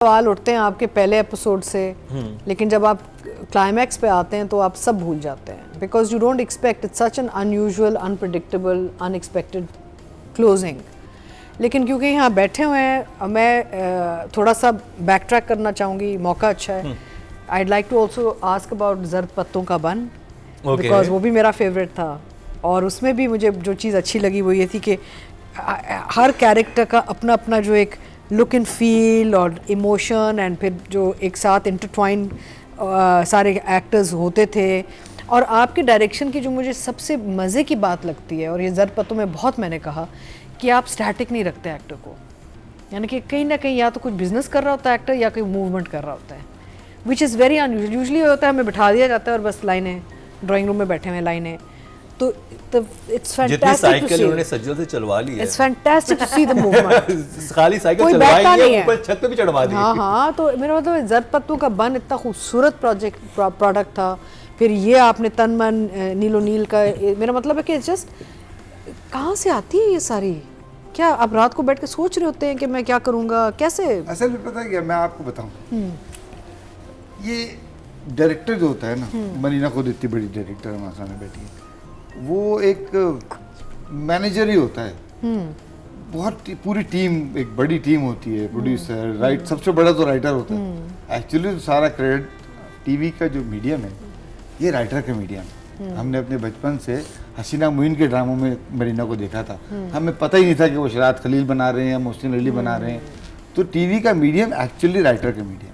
सवाल उठते हैं आपके पहले एपिसोड से, लेकिन जब आप क्लाइमैक्स पे आते हैं तो आप सब भूल जाते हैं, because you don't expect, it's such an unusual, unpredictable, unexpected closing. लेकिन क्योंकि यहाँ बैठे हुए हैं, मैं थोड़ा सा बैक ट्रैक करना चाहूँगी, मौका अच्छा है। I'd like to also ask about जर्द पत्तों का बन, बिकॉज वो भी मेरा फेवरेट था, और उसमें भी मुझे जो चीज़ अच्छी लगी वो ये थी कि हर कैरेक्टर का अपना अपना जो एक लुक एंड फील और इमोशन एंड फिर जो एक साथ इंटरट्वाइन सारे एक्टर्स होते थे। और आपके डायरेक्शन की जो मुझे सबसे मज़े की बात लगती है, और ये ज़र्द पत्तों में बहुत मैंने कहा, कि आप स्टैटिक नहीं रखते एक्टर को, यानी कि कहीं ना कहीं या तो कुछ बिजनेस कर रहा होता है एक्टर या कोई मूवमेंट कर रहा होता है, which is very unusual. Usually होता है हमें बिठा दिया जाता है और बस लाइनें, ड्राइंग रूम में बैठे हुए लाइनें, तो इट्स फैंटास्टिक साइकिल उन्होंने सज्जल से चलवा ली है, it's fantastic to see the movement. खाली साइकिल चलवाई नहीं है, ऊपर छत पे भी चढ़वा दी। हाँ, तो मेरा मतलब जर्द पत्तों का बन इतना खूबसूरत प्रोडक्ट था। फिर ये आपने तन मन नीलो नील का, मेरा मतलब है कि जस्ट कहाँ से आती है ये सारी, क्या आप रात को बैठ के सोच रहे होते हैं कि मैं क्या करूँगा, कैसे? असल में पता है क्या, मैं आपको बताऊँ, ये डायरेक्टर जो होता है ना, मरीना खुद इतनी बड़ी डायरेक्टर हमारे सामने बैठी है, वो एक मैनेजर ही होता है। बहुत पूरी टीम, एक बड़ी टीम होती है, प्रोड्यूसर, राइट, सबसे बड़ा तो राइटर होता है। एक्चुअली तो सारा क्रेडिट टीवी का जो मीडियम है ये राइटर का मीडियम है। हमने अपने बचपन से हसीना मुइन के ड्रामों में मरीना को देखा था, हमें पता ही नहीं था कि वो शरारत खलील बना रहे हैं या मोहसिन अली बना रहे हैं। तो टीवी का मीडियम एक्चुअली राइटर का मीडियम।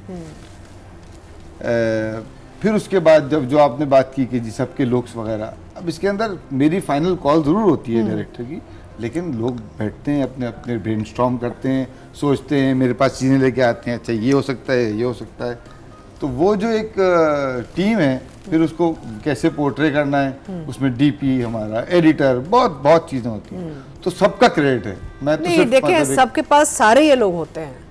फिर उसके बाद जब जो आपने बात की कि जी सबके लुक्स वगैरह, अब इसके अंदर मेरी फाइनल कॉल ज़रूर होती है डायरेक्टर की, लेकिन लोग बैठते हैं अपने अपने ब्रेनस्टॉर्म करते हैं, सोचते हैं, मेरे पास चीज़ें लेके आते हैं, अच्छा ये हो सकता है, ये हो सकता है। तो वो जो एक टीम है, फिर उसको कैसे पोर्ट्रे करना है, उसमें डीपी हमारा, एडिटर, बहुत बहुत चीज़ें होती हैं, तो सबका क्रेडिट है। मैं तो नहीं, देखें सबके पास सारे ये लोग होते हैं,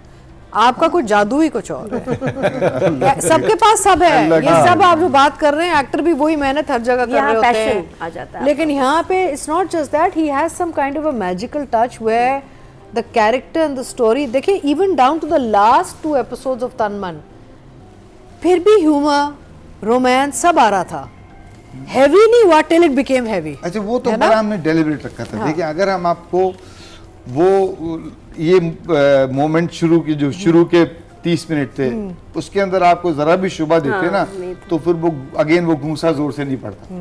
आपका कुछ जादू ही कुछ और है। सबके पास सब है, ये सब आप जो बात कर रहे हैं, एक्टर भी वही मेहनत हर जगह कर रहे होते हैं, आ जाता है। लेकिन यहाँ पे it's not just that, he has some kind of a magical touch where the character and the story, देखिए even down to the last 2 episodes of Tan Man, फिर भी ह्यूमर, रोमांस सब आ रहा था, हैवी नहीं हुआ टिल इट बिकेम हैवी। अच्छा, वो तो बड़ा हमने डेलिब्रेट रखा था। देखिए, अगर हम आपको वो ये मोमेंट शुरू के 30 मिनट थे, उसके अंदर आपको जरा भी शुबा देते ना, तो फिर वो अगेन वो घूसा जोर से नहीं पड़ता।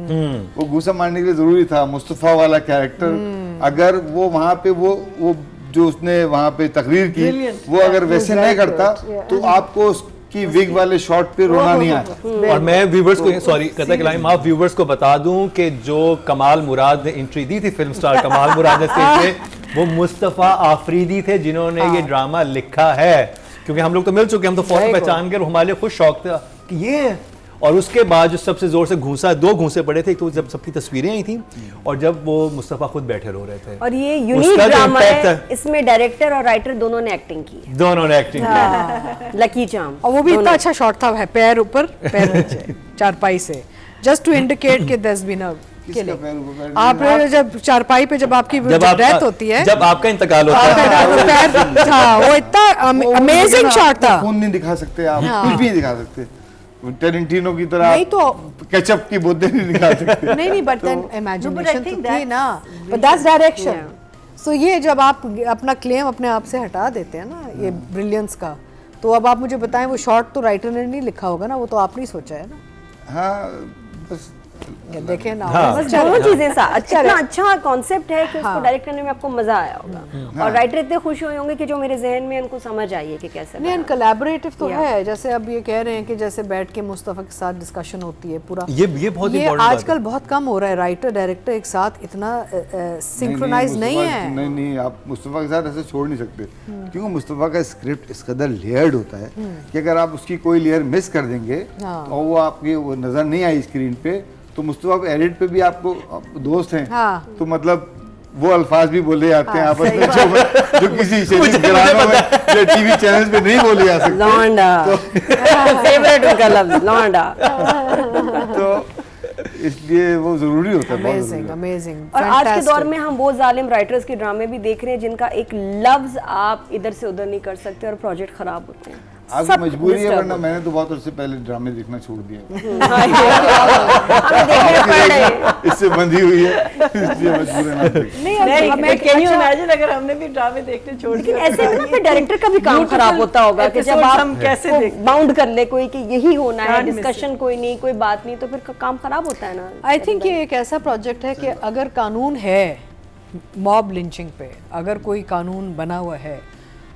वो घूसा मारने के लिए जरूरी था मुस्तफा वाला कैरेक्टर, अगर वो वहाँ पे वो जो उसने वहाँ पे तकरीर की, वो अगर वैसे नहीं करता तो आपको उसकी विग वाले शॉट पे रोना नहीं आया। और मैं व्यूवर्स को, सॉरी कता कलाम, आप व्यूवर्स को बता दूं कि जो कमाल मुराद ने एंट्री दी थी, फिल्म स्टार कमाल मुराद ने स्टेज पे, वो मुस्तफा आफरीदी थे जिन्होंने ये ड्रामा लिखा है। क्योंकि हम लोग तो मिल चुके, हम तो फौरन पहचान कर, हमारे लिए खुद शौक था कि ये है। और उसके बाद जो सबसे जोर से घूसा, 2 घूसे पड़े थे, एक तो जब सबकी तस्वीरें आई थी और जब वो मुस्तफा खुद बैठे रो रहे थे। और ये यूनिक ड्रामा है, इसमें डायरेक्टर और राइटर दोनों ने एक्टिंग की है। दोनों ने एक्टिंग की, लकी चार्म, और वो भी इतना अच्छा शॉट था, पैर ऊपर पैर नीचे चारपाई से, जस्ट टू इंडिकेट कि there has been a killing. आप जब चारपाई पे जब आपकी डेथ होती है, जब आपका इंतकाल होता है, पैर था, वो इतना अमेजिंग शॉट था। खून नहीं दिखा सकते आप, कुछ भी नहीं दिखा सकते, टेरेंटिनो की तरह नहीं तो केचप की बोतल नहीं दिखा सकते। नहीं, बट देन इमेजिनेशन तो थी ना, बट दैट्स डायरेक्शन। सो ये जब आप अपना क्लेम अपने आप से हटा देते हैं ना, ये ब्रिलियंस का, तो अब आप मुझे बताएं, वो शॉट तो राइटर ने नहीं लिखा होगा ना, वो तो आपने ही सोचा है ना? हाँ, बस देखें ना, बस दोनों चीजें अच्छा कॉन्सेप्ट है कि उसको डायरेक्ट करने में आपको मजा आया होगा, और राइटर इतने खुश हुए होंगे कि जो मेरे जहन में उनको समझ आई है कि कैसे। नहीं, कोलैबोरेटिव तो है, जैसे अब ये कह रहे हैं कि जैसे बैठ के मुस्तफा के साथ डिस्कशन होती है पूरा, ये बहुत ये आजकल बहुत कम हो रहा है, राइटर डायरेक्टर एक साथ इतना सिंक्रोनाइज नहीं है। नहीं, आप मुस्तफा के साथ ऐसे छोड़ नहीं सकते, क्योंकि मुस्तफा का स्क्रिप्ट इस कदर लेयर्ड होता है कि अगर आप उसकी कोई लेयर मिस कर देंगे और वो आपकी वो नजर नहीं आई स्क्रीन पे, तो मुस्तफा एडिट पे भी आपको दोस्त हैं, तो मतलब वो अल्फाज भी बोले जाते हैं आपस में जो किसी घरानों में या टीवी चैनल्स पे नहीं बोले जा सकते। लौंडा फेवरेट उनका लफ्ज, लौंडा। तो इसलिए वो जरूरी होता है, अमेजिंग अमेजिंग। और आज के दौर में हम वो जालिम राइटर्स के ड्रामे भी देख रहे हैं जिनका एक लफ्ज आप इधर से उधर नहीं कर सकते और प्रोजेक्ट खराब होते हैं। आपकी मजबूरी है, disturb वरना मैंने तो बहुत अर्से पहले ड्रामे देखना छोड़ दिया। हमें देखने पड़ रहे हैं। इससे बंधी हुई है, इसलिए मजबूर है ना देखना। नहीं मैं कैन यू इमेजिन अगर हमने भी ड्रामे देखने छोड़ लेकिन दिए ऐसे में ना फिर डायरेक्टर का भी काम खराब होता होगा कि जब episodes आप हम कैसे देख बाउंड कर ले कोई कि यही होना है, Can't miss डिस्कशन कोई नहीं, कोई बात नहीं, तो फिर काम खराब होता है ना। आई थिंक ये एक ऐसा प्रोजेक्ट है कि अगर कानून है मॉब लिंचिंग पे, अगर कोई कानून बना हुआ है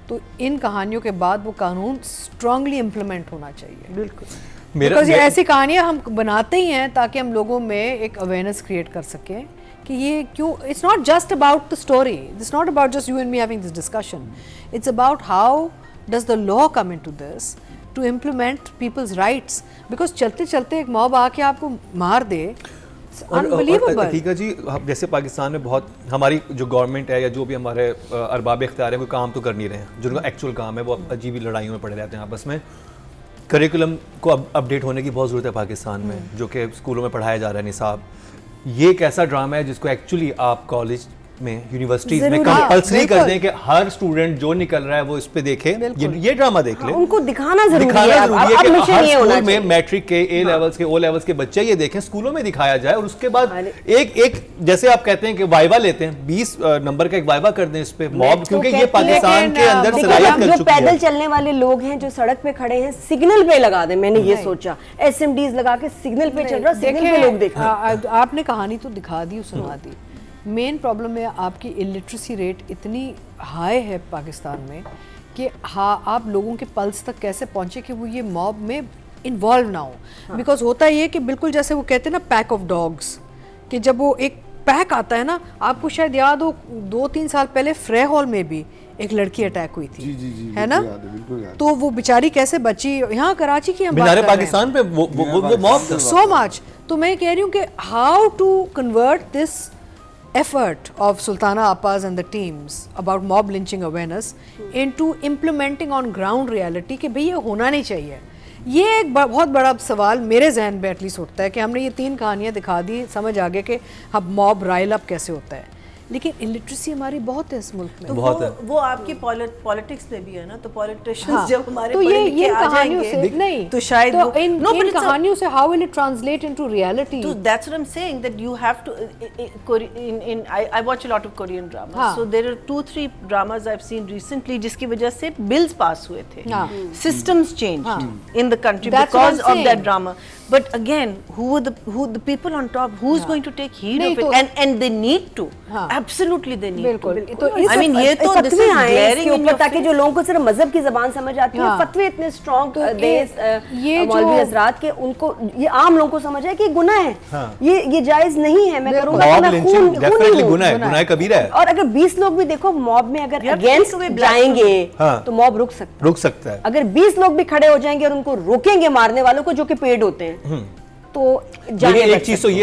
तो इन कहानियों के बाद वो कानून स्ट्रांगली इम्प्लीमेंट होना चाहिए। बिल्कुल बिकॉज ऐसी कहानियाँ हम बनाते ही हैं ताकि हम लोगों में एक अवेयरनेस क्रिएट कर सकें कि ये क्यों, it's not just about the story, it's not about just you and me having this discussion, it's about how does the law come into this to implement people's rights. Because चलते चलते एक mob आके आपको मार दे, unbelievable. Atika जी, जैसे पाकिस्तान में बहुत हमारी जो गवर्नमेंट है या जो भी हमारे अरबाब इख्तियार है, कोई काम तो कर नहीं रहे हैं, जिनका एक्चुअल काम है वो अजीब ही लड़ाइयों में पड़े रहते हैं आपस में। करिकुलम को अपडेट होने की बहुत ज़रूरत है पाकिस्तान में, जो कि स्कूलों में पढ़ाया जा रहा है निसाब। ये एक ऐसा ड्रामा है जिसको एक्चुअली आप कॉलेज में, यूनिवर्सिटीज में कंपल्सरी कर दें कि हर स्टूडेंट जो निकल रहा है वो इस पे देखे, ये ड्रामा देख ले। उनको दिखाना जरूरी है कि हर ये होना स्कूल में चाहिए। मैट्रिक के, ए लेवल्स के, ओ लेवल्स के बच्चे ये देखें, स्कूलों में दिखाया जाए। और उसके बाद एक जैसे आप कहते हैं कि वाइवा लेते हैं, 20 नंबर का एक वाइवा कर दें इस पे मॉब, क्योंकि ये पाकिस्तान के अंदर देखिए, सलाहियत अब कर जो चुकी है। पैदल चलने वाले लोग हैं जो सड़क पे खड़े हैं, सिग्नल पे लगा दें। मैंने ये सोचा एसएमडीज लगा के सिग्नल पे चल रहा, सिग्नल पे लोग देख रहे हैं। आपने कहानी तो दिखा दी, सुना दी। मेन प्रॉब्लम है आपकी इलिटरेसी रेट इतनी हाई है पाकिस्तान में कि हाँ, आप लोगों के पल्स तक कैसे पहुँचे कि वो ये मॉब में इन्वॉल्व ना हो। बिकॉज होता ये कि बिल्कुल जैसे वो कहते हैं ना पैक ऑफ डॉग्स, कि जब वो एक पैक आता है ना, आपको शायद याद हो 2-3 साल पहले फ्रे हॉल में भी एक लड़की अटैक हुई थी, जी, है ना? बिल्कुल याद है। तो वो बेचारी कैसे बची, यहाँ कराची की हम बात मीनारे कर रहे हैं। पाकिस्तान पे वो मॉब था। So much. तो मैं कह रही हूँ कि how to convert this effort of Sultana Appas and the teams about mob lynching awareness into implementing on ground reality कि भाई ये होना नहीं चाहिए। ये एक बहुत बड़ा सवाल मेरे जहन में एटलीस्ट उठता है कि हमने ये 3 कहानियाँ दिखा दी, समझ आ गया कि अब मॉब राइल अप कैसे होता है, लेकिन इलिटरेसी हमारी बहुत है इस मुल्क में। तो बहुत है। वो आपकी पॉलिटिक्स में भी है ना, तो पॉलिटिशियंस हाँ, जब हमारे तो पढ़े ये लिखे आ कहानियों जाएंगे, से नहीं, तो शायद तो वो- इन No, but in it's a- कहानियों से how will it translate into reality? So that's what I'm saying, that you have to I watch a lot of Korean dramas. हाँ. So there are 2-3 dramas I've seen recently जिसकी वजह से bills पास हुए थे. हाँ. Systems changed in the country That's what because I'm of that saying. drama. But again, who the people on top, who's going to take heed नहीं, of it? तो- And they need to. हाँ. Absolutely they need बिल्कुल। to. तो I mean ये तो this फतवे is आए glaring इसके in ऊपर your ताकि face. जो लोगों को सिर्फ मजहब की जबान समझ आती है, हाँ। फतवे इतने स्ट्रॉन्ग तो दे ये मौलवी जो- हजरात के, उनको ये आम लोगों को समझ है कि ये गुनाह है, हाँ। ये जायज नहीं है, मैं करूंगा तो मॉब मैं लिंचिंग खूनी डेफिनेटली हूँ। गुनाह है, गुनाह कबीरा है। और अगर 20 लोग भी देखो मॉब में अगर You have to against take away black जाएंगे हाँ। तो मॉब रुक सकता है। रुक सकता है। अगर 20 लोग भी खड़े हो जाएंगे और उनको रोकेंगे मारने वालों को जो कि पेड होते हैं, तो जाने लेकिन बच एक चीज तो सकती ये